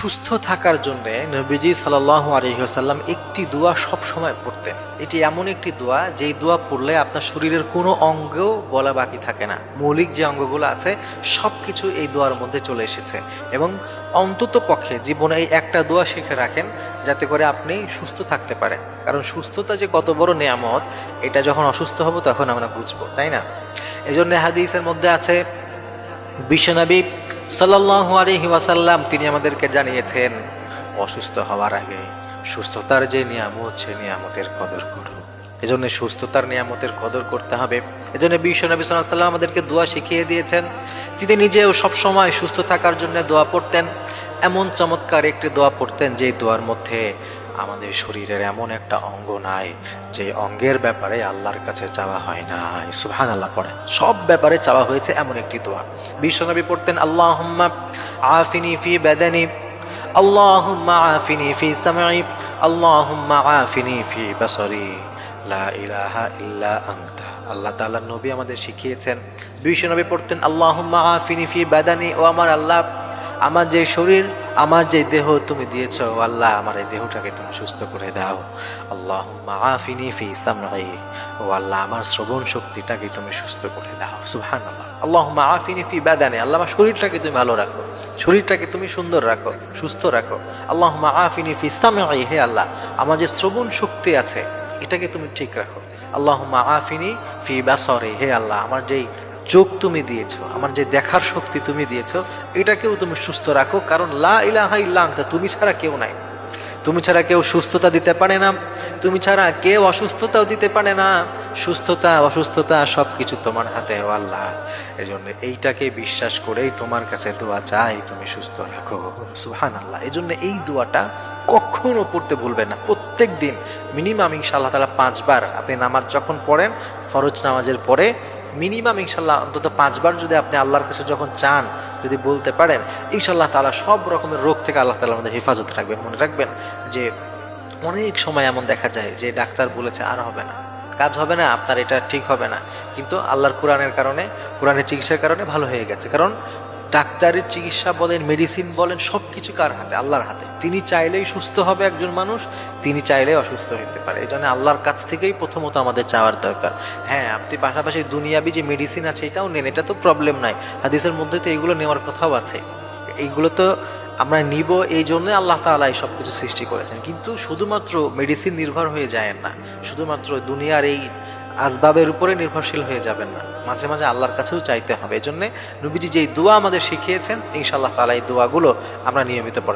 সুস্থ থাকার জন্য নবীজি সাল্লাল্লাহু আলাইহি ওয়াসাল্লাম একটি দোয়া সব সময় পড়তেন। এটি এমন একটি দোয়া যেই দোয়া পড়লে আপনার শরীরের কোনো অঙ্গও বলা বাকি থাকে না। মৌলিক যে অঙ্গগুলো আছে সব কিছু এই দোয়ার মধ্যে চলে এসেছে। এবং অন্তত পক্ষে জীবনে এই একটা দোয়া শিখে রাখেন যাতে করে আপনি সুস্থ থাকতে পারেন। কারণ সুস্থতা যে কত বড় নেয়ামত এটা যখন অসুস্থ হব তখন আমরা বুঝবো, তাই না? এজন্য হাদিসের মধ্যে আছে বিশ্বনবী সাল্লাল্লাহু আলাইহি ওয়াসাল্লাম তিনি আমাদেরকে জানিয়েছেন, অসুস্থ হওয়ার আগে সুস্থতার যে নিয়ামত সে নিয়ামতের কদর করো। এজন্য সুস্থতার নিয়ামতের কদর করতে হবে। এজন্য বিশ্বনবী সাল্লাল্লাহু আলাইহি ওয়াসাল্লাম আমাদেরকে দোয়া শিখিয়ে দিয়েছেন। তিনি নিজেও সবসময় সুস্থ থাকার জন্য দোয়া পড়তেন। এমন চমৎকার একটি দোয়া পড়তেন যে দোয়ার মধ্যে আমাদের শরীরের এমন একটা অঙ্গ নাই যে অঙ্গের ব্যাপারে আল্লাহর কাছে চাওয়া হয় না। সুবহানাল্লাহ পড়ে সব ব্যাপারে চাওয়া হয়েছে এমন একটি দোয়া। বিশ্বনবী পড়তেন, আল্লাহুম্মা আফিনি ফি বাদানি, আল্লাহুম্মা আফিনি ফি সামঈ, আল্লাহুম্মা আফিনি ফি বাসারি, লা ইলাহা ইল্লা আনতা। আল্লাহ তাআলার নবী আমাদের শিখিয়েছেন, বিশ্বনবী পড়তেন, আল্লাহুম্মা আফিনি ফি বাদানি, ও আমার আল্লাহ, আমার যে শরীর, আমার যে দেহ তুমি দিয়েছ, আল্লাহ আমার এই দেহটাকে তুমি সুস্থ করে দাও। আল্লাহুম্মা আফিনি ফি সামঈ, ও আল্লাহ আমার শ্রবণ শক্তিটাকে তুমি সুস্থ করে দাও। সুবহানাল্লাহ। আল্লাহুম্মা আফিনি ফি বাদানি, আল্লাহ আমার শরীরটাকে তুমি ভালো রাখো, শরীরটাকে তুমি সুন্দর রাখো, সুস্থ রাখো। আল্লাহুম্মা আফিনি ফি সামঈ, হে আল্লাহ আমার যে শ্রবণ শক্তি আছে এটাকে তুমি ঠিক রাখো। আল্লাহুম্মা আফিনি ফি বাসারি, হে আল্লাহ আমার যেই চোখ তুমি দিয়েছো, আমার যে দেখার শক্তি তুমি দিয়েছো এটাকেও তুমি সুস্থ রাখো। কারণ লা ইলাহা ইল্লা আনতা, তুমি ছাড়া কেউ নাই, তুমি ছাড়া কেউ সুস্থতা দিতে পারে না, তুমি ছাড়া কেউ অসুস্থতাও দিতে পারে না। সুস্থতা অসুস্থতা সবকিছু তোমার হাতে, ও আল্লাহ। এজন্য এইটাকে বিশ্বাস করেই তোমার কাছে দোয়া চাই, তুমি সুস্থ রাখো। সুবহানাল্লাহ। এজন্য এই দোয়াটা কখনো পড়তে ভুলবেন না। প্রত্যেক দিন মিনিমাম ইনশাআল্লাহ তাআলা 5 বার আপনি নামাজ যখন পড়েন, ফরজ নামাজের পরে মিনিমাম ইনশাআল্লাহ অন্তত 5 বার যদি আপনি আল্লাহর কাছে যখন চান, যদি বলতে পারেন, ইনশাআল্লাহ তাআলা সব রকমের রোগ থেকে আল্লাহ তাআলা আমাদের হেফাজত রাখবেন। মনে রাখবেন যে অনেক সময় এমন দেখা যায় যে ডাক্তার বলেছে আর হবে না, কাজ হবে না, আপনার এটা ঠিক হবে না, কিন্তু আল্লাহর কোরআনের কারণে, কোরআনের চিকিৎসার কারণে ভালো হয়ে গেছে। কারণ ডাক্তারের চিকিৎসা বলেন, মেডিসিন বলেন, সব কিছু কার হাতে? আল্লাহর হাতে। তিনি চাইলেই সুস্থ হবে একজন মানুষ, তিনি চাইলেই অসুস্থ হতে পারে। এই জন্য আল্লাহর কাছ থেকেই প্রথমত আমাদের চাওয়ার দরকার। হ্যাঁ, আপনি পাশাপাশি দুনিয়াবি যে মেডিসিন আছে এটাও নেন, এটা তো প্রবলেম নাই, হাদিসের মধ্যে তো এইগুলো নেওয়ার কথাও আছে। এইগুলো তো আমরা নিব, এই জন্য আল্লাহ তাআলা এই সব কিছু সৃষ্টি করেছেন। কিন্তু শুধুমাত্র মেডিসিন নির্ভর হয়ে যায় না, শুধুমাত্র দুনিয়ার এই আসবাবের উপরে নির্ভরশীল হয়ে যাবেন না, মাঝে মাঝে আল্লাহর কাছেও চাইতে হবে। এই জন্য নবীজি যেই দোয়া আমাদের শিখিয়েছেন, ইনশাআল্লাহ তাআলা এই দোয়াগুলো আমরা নিয়মিত পড়ব।